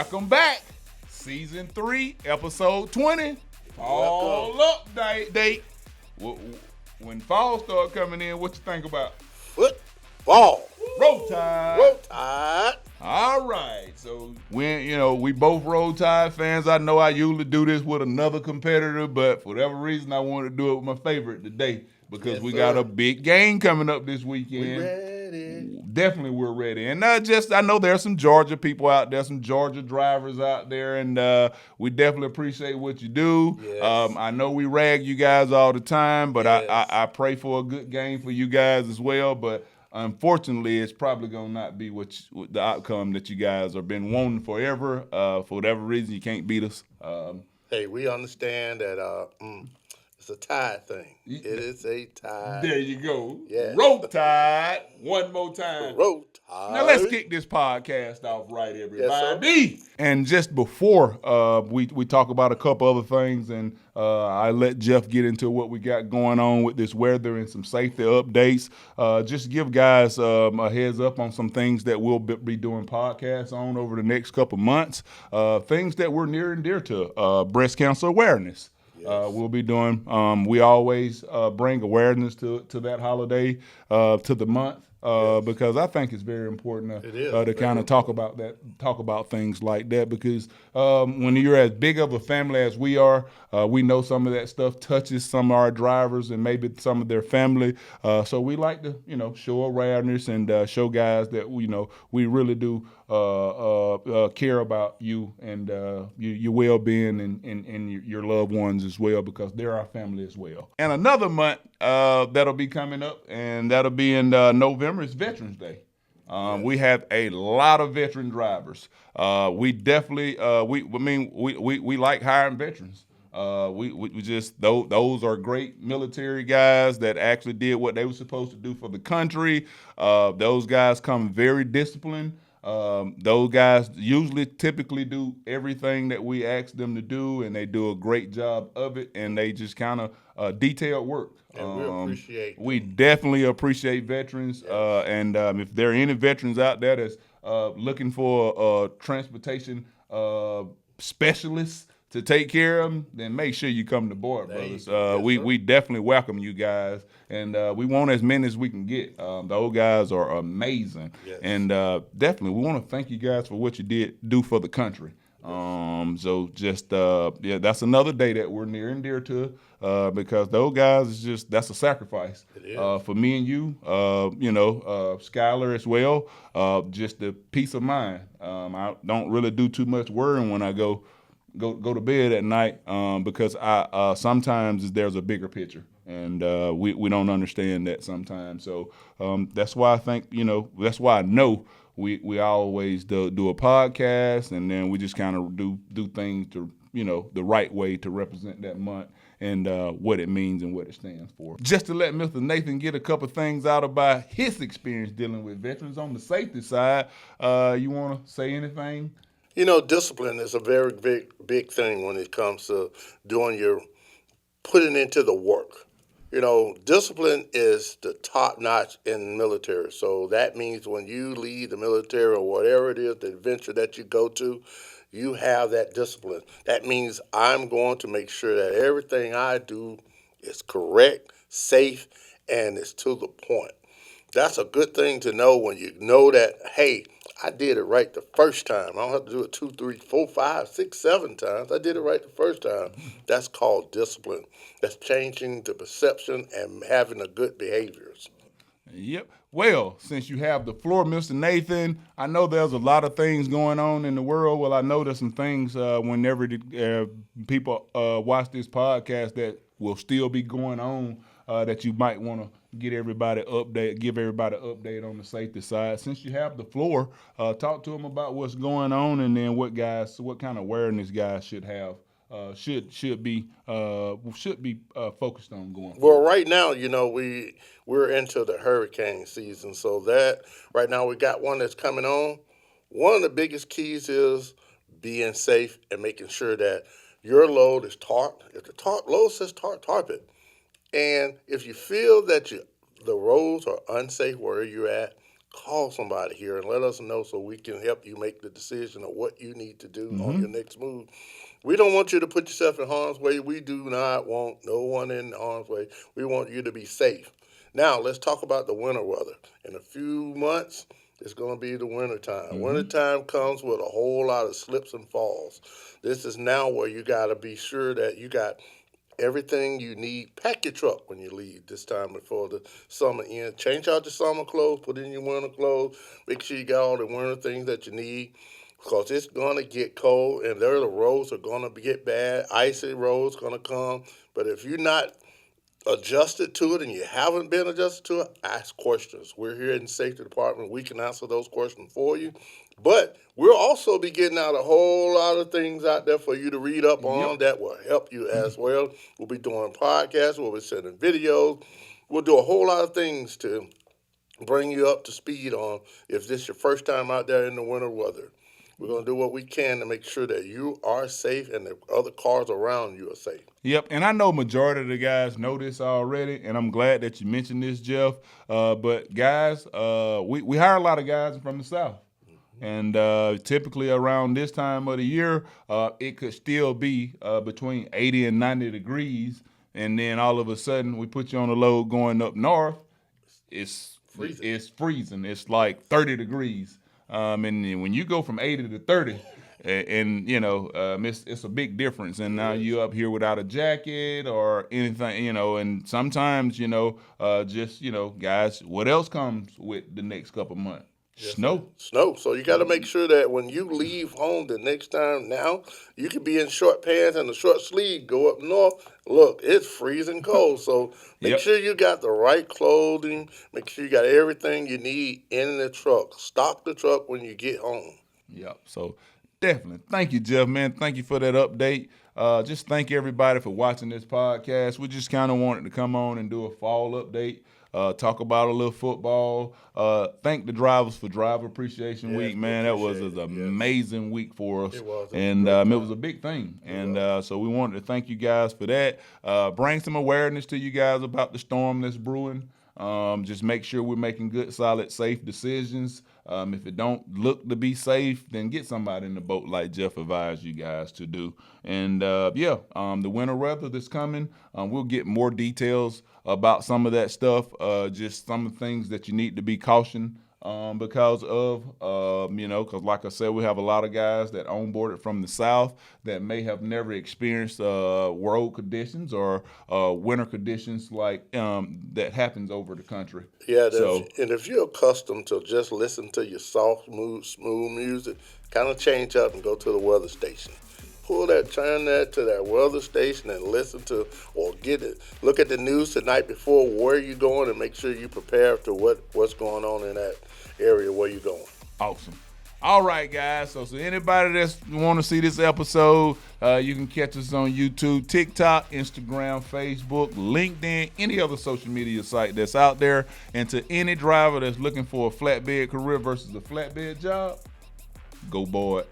Welcome back. Season 3, episode 20. Fall update. When fall start coming in, what you think about? Football. Roll Tide. Roll Tide. All right. So we both Roll Tide fans. I know I usually do this with another competitor, but for whatever reason, I wanted to do it with my favorite today because we got a big game coming up this weekend. We ready. Definitely we're ready. And I know there's some Georgia people out there, some Georgia drivers out there, and we definitely appreciate what you do. Yes. I know we rag you guys all the time, but Yes. I pray for a good game for you guys as well. But unfortunately, it's probably going to not be what the outcome that you guys have been wanting forever. For whatever reason, you can't beat us. Hey, we understand that it's a tide thing. It is a tide. There you go. Yes. Roll Tide. One more time. Roll Tide. Now let's kick this podcast off right, everybody. Yes, And just before we talk about a couple other things, and I let Jeff get into what we got going on with this weather and some safety updates. Just give guys a heads up on some things that we'll be doing podcasts on over the next couple months. Things that we're near and dear to breast cancer awareness. We'll be doing. We always bring awareness to that holiday, to the month, because I think it's very important to kind of talk about things like that. Because when you're as big of a family as we are, we know some of that stuff touches some of our drivers and maybe some of their family. So we like to, show awareness and show guys that we really do care about you and your well-being and your loved ones as well, because they're our family as well. And another month that'll be coming up, and that'll be in November, is Veterans Day. We have a lot of veteran drivers. We definitely we like hiring veterans. We just those are great military guys that actually did what they were supposed to do for the country. Those guys come very disciplined. Those guys typically do everything that we ask them to do, and they do a great job of it, and they just kind of detailed work. And we appreciate them. We definitely appreciate veterans, and if there are any veterans out there that's looking for transportation specialists to take care of them, then make sure you come to board, brothers. We definitely welcome you guys, and we want as many as we can get. Those guys are amazing, and definitely we want to thank you guys for what you do for the country. So just that's another day that we're near and dear to, because those guys that's a sacrifice for me and you. Skyelar as well. Just the peace of mind. I don't really do too much worrying when I go to bed at night, because I sometimes there's a bigger picture, and we don't understand that sometimes. So that's why I think that's why I know we always do a podcast, and then we just kind of do things to the right way to represent that month and what it means and what it stands for. Just to let Mr. Nathan get a couple things out about his experience dealing with veterans on the safety side. You want to say anything? Discipline is a very big thing when it comes to putting into the work. Discipline is the top notch in the military. So that means when you leave the military or whatever it is, the adventure that you go to, you have that discipline. That means I'm going to make sure that everything I do is correct, safe, and is to the point. That's a good thing to know when you know that, hey, I did it right the first time. I don't have to do it 2, 3, 4, 5, 6, 7 times. I did it right the first time. That's called discipline. That's changing the perception and having a good behaviors. Yep. Well, since you have the floor, Mr. Nathan, I know there's a lot of things going on in the world. Well, I know there's some things whenever people watch this podcast that will still be going on that you might want to give everybody an update on the safety side. Since you have the floor, talk to them about what's going on, and then what kind of awareness guys should have, should be focused on going forward. Well, right now, we're into the hurricane season, so that right now we got one that's coming on. One of the biggest keys is being safe and making sure that your load is tarped. If the load says tarp it. And if you feel that the roads are unsafe where you're at, call somebody here and let us know so we can help you make the decision of what you need to do on your next move. We don't want you to put yourself in harm's way. We do not want no one in harm's way. We want you to be safe. Now, let's talk about the winter weather. In a few months, it's going to be the winter time. Winter time comes with a whole lot of slips and falls. This is now where you got to be sure that you got everything you need. Pack your truck when you leave this time before the summer ends. Change out your summer clothes, put in your winter clothes. Make sure you got all the winter things that you need because it's going to get cold and there the roads are going to get bad. Icy roads going to come. But if you're not adjusted to it and you haven't been adjusted to it, ask questions. We're here in the safety department. We can answer those questions for you. But we'll also be getting out a whole lot of things out there for you to read up on that will help you as well. We'll be doing podcasts. We'll be sending videos. We'll do a whole lot of things to bring you up to speed on if this is your first time out there in the winter weather. We're going to do what we can to make sure that you are safe and the other cars around you are safe. Yep, and I know majority of the guys know this already, and I'm glad that you mentioned this, Jeff. But guys, we hire a lot of guys from the South. And typically around this time of the year, it could still be between 80 and 90 degrees. And then all of a sudden, we put you on the load going up north. It's freezing. It's like 30 degrees. And then when you go from 80 to 30, and you know, it's a big difference. And now you're up here without a jacket or anything, you know. And sometimes, you know, guys, what else comes with the next couple months? Yes, snow. Snow. So you got to make sure that when you leave home the next time now, you could be in short pants and a short sleeve, go up north. Look, it's freezing cold. So make sure you got the right clothing. Make sure you got everything you need in the truck. Stock the truck when you get home. Yep. So definitely. Thank you, Jeff, man. Thank you for that update. Just thank everybody for watching this podcast. We just kind of wanted to come on and do a fall update. Talk about a little football. Thank the drivers for Driver Appreciation Week, man. That was an amazing week for us. It was. And it was a big thing. And so we wanted to thank you guys for that. Bring some awareness to you guys about the storm that's brewing. Just make sure we're making good, solid, safe decisions. If it don't look to be safe, then get somebody in the boat like Jeff advised you guys to do. And the winter weather that's coming, we'll get more details about some of that stuff, just some of the things that you need to be cautioned because of, because like I said, we have a lot of guys that onboarded from the South that may have never experienced road conditions or winter conditions like that happens over the country. Yeah, and if you're accustomed to just listen to your soft, smooth music, kind of change up and go to the weather station. Turn that to that weather station and listen to or look at the news the night before where you're going and make sure you prepare to what's going on in that area where you're going. Awesome. All right, guys. So anybody that's want to see this episode, you can catch us on YouTube, TikTok, Instagram, Facebook, LinkedIn, any other social media site that's out there. And to any driver that's looking for a flatbed career versus a flatbed job, go board.